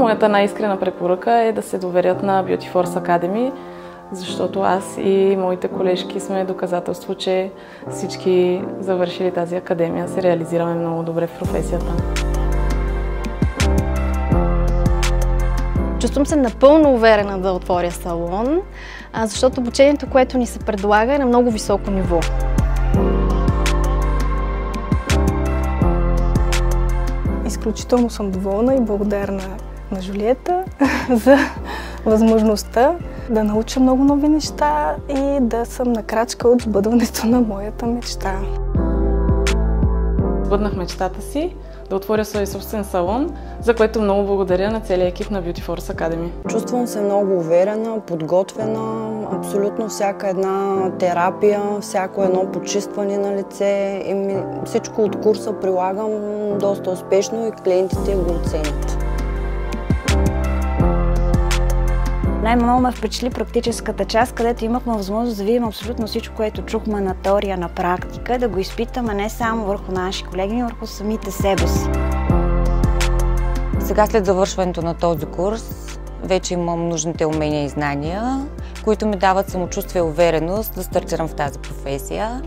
Моята най-искрена препоръка е да се доверят на Beauty Force Academy, защото аз и моите колежки сме доказателство, че всички завършили тази академия се реализираме много добре в професията. Чувствам се напълно уверена да отворя салон, защото обучението, което ни се предлага, е на много високо ниво. Изключително съм доволна и благодарна на Жулиета за възможността да науча много нови неща и да съм на крачка от сбъдването на моята мечта. Сбъднах мечтата си да отворя свой собствен салон, за което много благодаря на целия екип на Beauty Force Academy. Чувствам се много уверена, подготвена, абсолютно всяка една терапия, всяко едно почистване на лице и всичко от курса прилагам доста успешно и клиентите го оценят. Най-много ме впечатли практическата част, където имахме възможност да видим абсолютно всичко, което чухме на теория, на практика, да го изпитаме не само върху наши колеги, но върху самите себе си. Сега след завършването на този курс вече имам нужните умения и знания, които ми дават самочувствие и увереност да стартирам в тази професия.